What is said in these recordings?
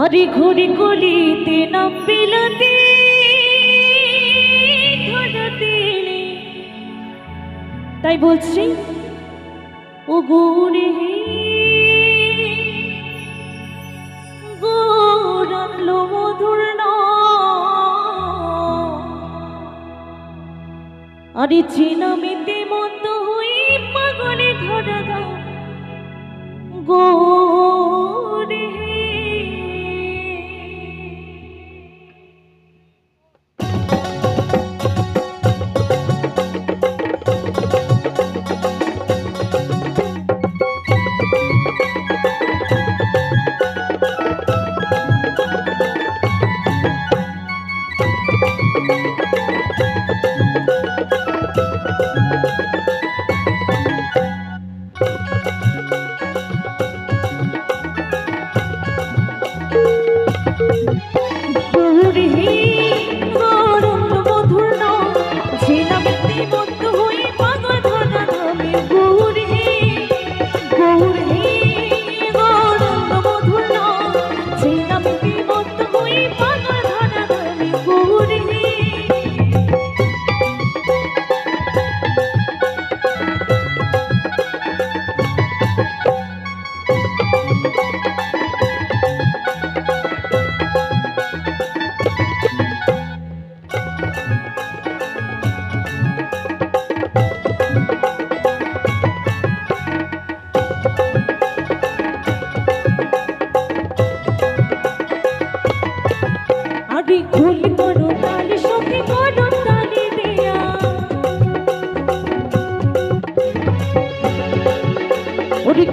আরে ঘড়ি কলিতে নাম বিলাতে ধরাতে তাই বলছি ও গৌরে গৌরানলো মধুর আরে চিনামিতে মত হই পাগলে ধরা দাও গৌরে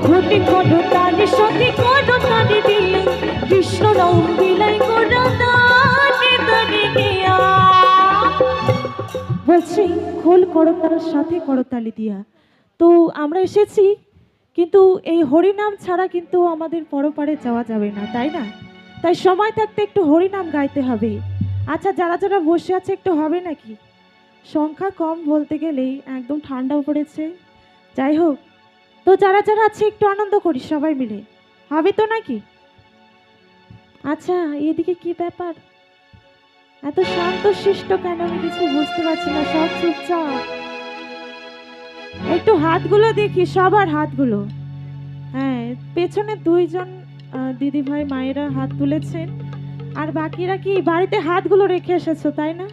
ঘটি করো তালে সঙ্গে করো তালে দিয়ে কৃষ্ণ নাম বিলাই করো তালে তালে দিয়া বলছি খোল করতার সাথে করতালি দিয়া। তো আমরা এসেছি, কিন্তু এই হরিনাম ছাড়া কিন্তু আমাদের পরপারে যাওয়া যাবে না, তাই না? তাই সময় থাকতে একটু হরিনাম গাইতে হবে। আচ্ছা, যারা যারা বসে আছে একটু হবে নাকি? সংখ্যা কম বলতে গেলেই, একদম ঠান্ডাও পড়েছে। যাই হোক, তো যারা যারা আছে একটু আনন্দ করি সবাই মিলে, হবে তো নাকি? আচ্ছা, এদিকে কি ব্যাপার, এত শান্ত শিষ্ট কেন? আমি কিছু বুঝতে পারছি না, সব চুপচাপ। একটু হাতগুলো দেখি, সবার হাতগুলো। হ্যাঁ, পেছনে দুইজন দিদি ভাই মায়েরা হাত তুলেছেন, আর বাকিরা কি বাড়িতে হাতগুলো রেখে এসেছো, তাই না?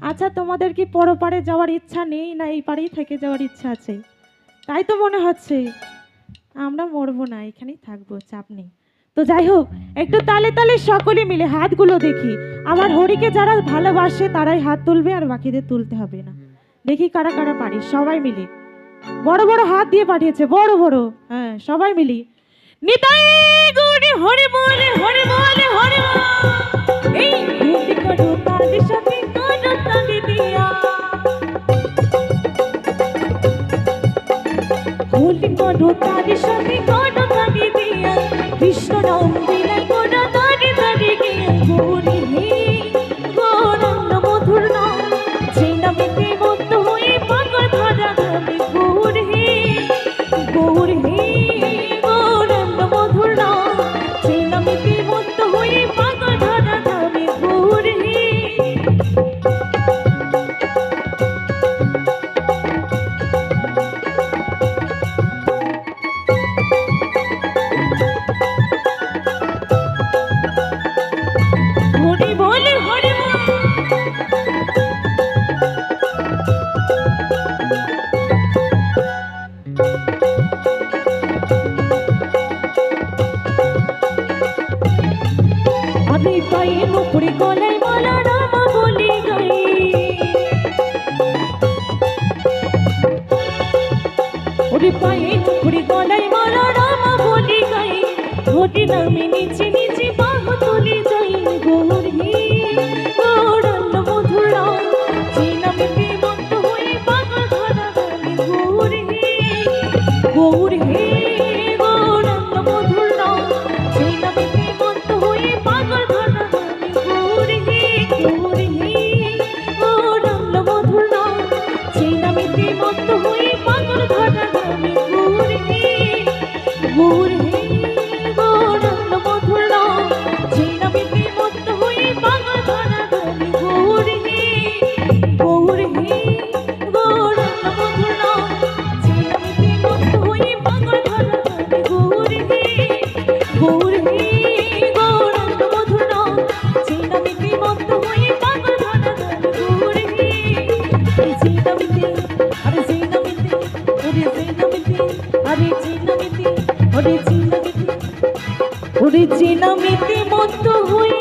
আচ্ছা, তোমাদের কি পরপারে যাওয়ার ইচ্ছা নেই, না এই পারেই থেকে যাওয়ার ইচ্ছা আছে? তাই তো মনে হচ্ছে। আমরা মরবো না, এখানেই থাকবো, চাপ নেই। তো যাই হোক, একটু তালে তালে সকলে মিলে হাতগুলো দেখি। আমার হরিকে যারা ভালোবাসে তারাই হাত তুলবে, আর বাকিদের তুলতে হবে না। দেখি কারা কারা পারি, সবাই মিলে। বড় বড় হাত দিয়ে পাঠিয়েছে, বড় বড়। হ্যাঁ, সবাই মিলি। নিতাই গৌরী হরি বলে হরি বলে হরি বল। এই ঘুটি করো তালে সাথে করো তালে দিয়া, ঘুটি করো তালে সাথে করো তালে দিয়া, কৃষ্ণ নাম বিলাই করো তালে তালে গিয়া। গৌরী হে গৌরাঙ্গ মধুর নাম, যে নামেতে মত্ত হয়ে পাগল ধরা ধামে। গৌরী হে গৌরাঙ্গ মধুর নাম, যে নামেতে মত্ত হয়ে পাগল ধরা ধামে। গৌরী হে হরি বলে হরি বল। আমি পায়ে নুপুরে গলায় মালা রাম বলি গাই, ওরে পায়ে নুপুরে গলায় মালা রাম বলি গাই। ঘটি নামে নিচে নিচে বাহু তুলে যাই। গৌরী গৌরাঙ্গ মধুর নাম, যে নামেতে মত্ত হয়ে পাগল ধরা ধামে। গৌরী গৌরাঙ্গ মধুর নাম, যে নামেতে মত্ত হয়ে পাগল ধরা ধামে। গৌরী গৌরাঙ্গ মধুর নাম, যে নামেতে মত্ত হয়ে পাগল ধরা ধামে। গৌরী গৌরাঙ্গ মধুর নাম, মত্ত হই